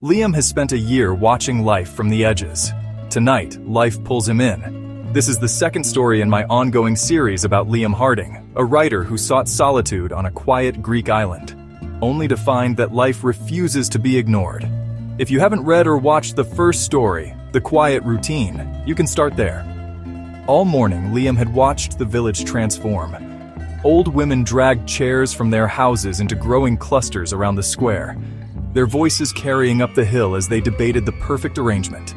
Liam has spent a year watching life from the edges. Tonight, life pulls him in. This is the second story in my ongoing series about Liam Harding, a writer who sought solitude on a quiet Greek island, only to find that life refuses to be ignored. If you haven't read or watched the first story, The Quiet Routine, you can start there. All morning, Liam had watched the village transform. Old women dragged chairs from their houses into growing clusters around the square, their voices carrying up the hill as they debated the perfect arrangement.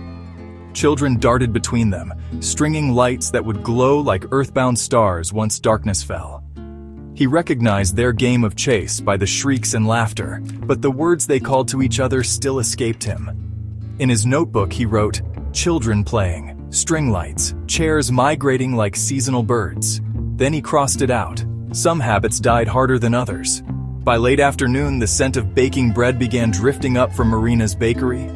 Children darted between them, stringing lights that would glow like earthbound stars once darkness fell. He recognized their game of chase by the shrieks and laughter, but the words they called to each other still escaped him. In his notebook, he wrote, "Children playing, string lights, chairs migrating like seasonal birds." Then he crossed it out. Some habits died harder than others. By late afternoon, the scent of baking bread began drifting up from Marina's bakery.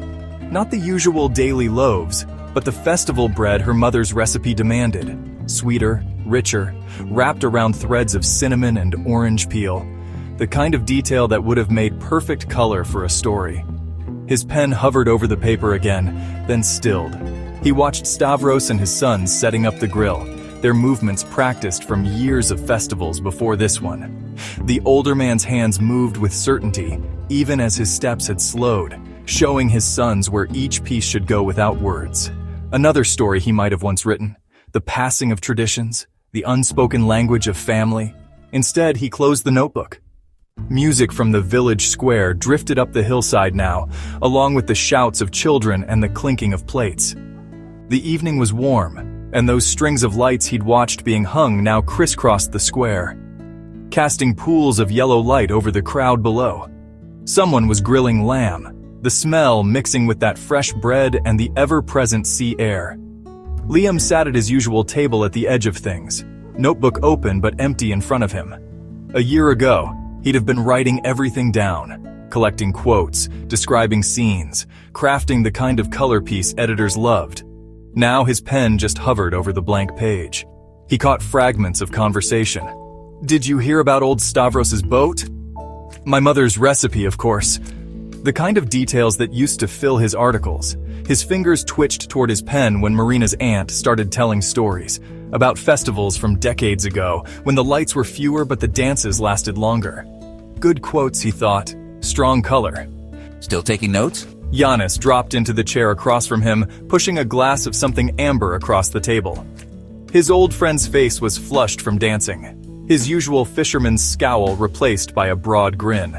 Not the usual daily loaves, but the festival bread her mother's recipe demanded. Sweeter, richer, wrapped around threads of cinnamon and orange peel. The kind of detail that would have made perfect color for a story. His pen hovered over the paper again, then stilled. He watched Stavros and his sons setting up the grill, their movements practiced from years of festivals before this one. The older man's hands moved with certainty, even as his steps had slowed, showing his sons where each piece should go without words. Another story he might have once written, the passing of traditions, the unspoken language of family. Instead, he closed the notebook. Music from the village square drifted up the hillside now, along with the shouts of children and the clinking of plates. The evening was warm, and those strings of lights he'd watched being hung now crisscrossed the square, casting pools of yellow light over the crowd below. Someone was grilling lamb, the smell mixing with that fresh bread and the ever-present sea air. Liam sat at his usual table at the edge of things, notebook open but empty in front of him. A year ago, he'd have been writing everything down, collecting quotes, describing scenes, crafting the kind of color piece editors loved. Now his pen just hovered over the blank page. He caught fragments of conversation. "Did you hear about old Stavros's boat?" "My mother's recipe, of course." The kind of details that used to fill his articles. His fingers twitched toward his pen when Marina's aunt started telling stories about festivals from decades ago, when the lights were fewer but the dances lasted longer. Good quotes, he thought. Strong color. Still taking notes? Giannis dropped into the chair across from him, pushing a glass of something amber across the table. His old friend's face was flushed from dancing, his usual fisherman's scowl replaced by a broad grin.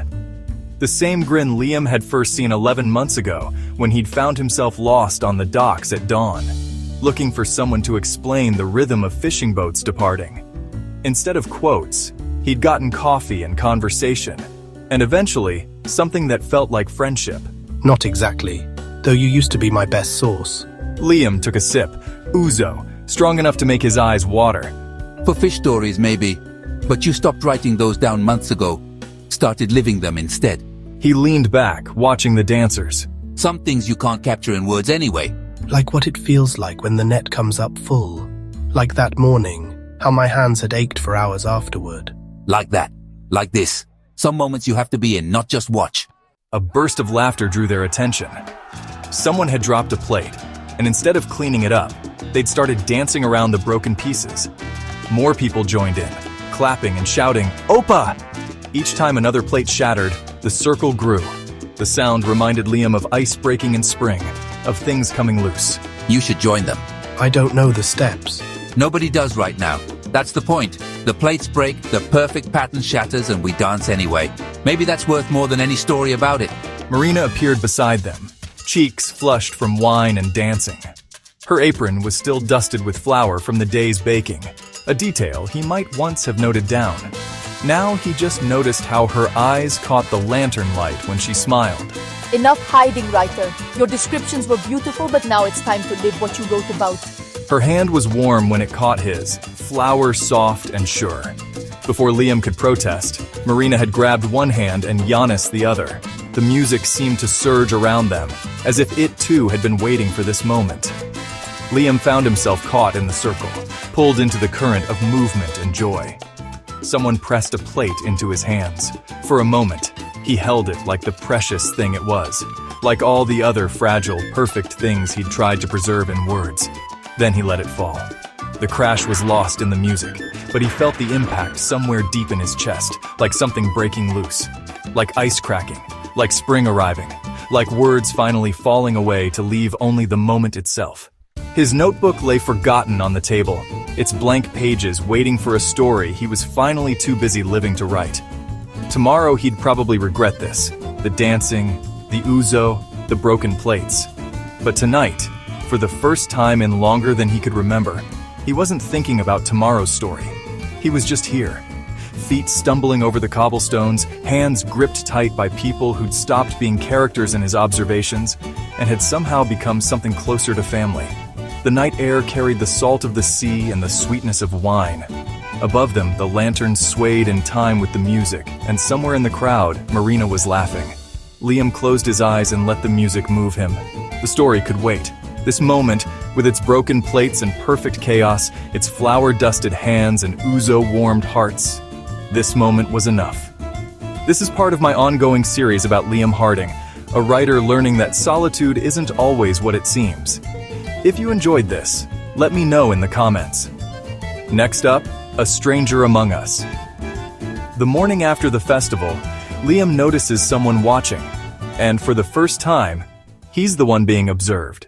The same grin Liam had first seen 11 months ago, when he'd found himself lost on the docks at dawn, looking for someone to explain the rhythm of fishing boats departing. Instead of quotes, he'd gotten coffee and conversation, and eventually, something that felt like friendship. Not exactly, though you used to be my best source. Liam took a sip, ouzo, strong enough to make his eyes water. For fish stories, maybe. But you stopped writing those down months ago. Started living them instead. He leaned back, watching the dancers. Some things you can't capture in words anyway. Like what it feels like when the net comes up full. Like that morning, how my hands had ached for hours afterward. Like that. Like this. Some moments you have to be in, not just watch. A burst of laughter drew their attention. Someone had dropped a plate, and instead of cleaning it up, they'd started dancing around the broken pieces. More people joined in, clapping and shouting, "Opa!" Each time another plate shattered, the circle grew. The sound reminded Liam of ice breaking in spring, of things coming loose. You should join them. I don't know the steps. Nobody does right now. That's the point. The plates break, the perfect pattern shatters, and we dance anyway. Maybe that's worth more than any story about it. Marina appeared beside them, cheeks flushed from wine and dancing. Her apron was still dusted with flour from the day's baking, a detail he might once have noted down. Now he just noticed how her eyes caught the lantern light when she smiled. Enough hiding, writer. Your descriptions were beautiful, but now it's time to live what you wrote about. Her hand was warm when it caught his, flour soft and sure. Before Liam could protest, Marina had grabbed one hand and Giannis the other. The music seemed to surge around them, as if it too had been waiting for this moment. Liam found himself caught in the circle, pulled into the current of movement and joy. Someone pressed a plate into his hands. For a moment, he held it like the precious thing it was, like all the other fragile, perfect things he'd tried to preserve in words. Then he let it fall. The crash was lost in the music, but he felt the impact somewhere deep in his chest, like something breaking loose, like ice cracking, like spring arriving, like words finally falling away to leave only the moment itself. His notebook lay forgotten on the table, its blank pages waiting for a story he was finally too busy living to write. Tomorrow he'd probably regret this, the dancing, the ouzo, the broken plates. But tonight, for the first time in longer than he could remember, he wasn't thinking about tomorrow's story. He was just here. Feet stumbling over the cobblestones, hands gripped tight by people who'd stopped being characters in his observations and had somehow become something closer to family. The night air carried the salt of the sea and the sweetness of wine. Above them, the lanterns swayed in time with the music, and somewhere in the crowd, Marina was laughing. Liam closed his eyes and let the music move him. The story could wait. This moment, with its broken plates and perfect chaos, its flour-dusted hands and ouzo-warmed hearts, this moment was enough. This is part of my ongoing series about Liam Harding, a writer learning that solitude isn't always what it seems. If you enjoyed this, let me know in the comments. Next up, A Stranger Among Us. The morning after the festival, Liam notices someone watching, and for the first time, he's the one being observed.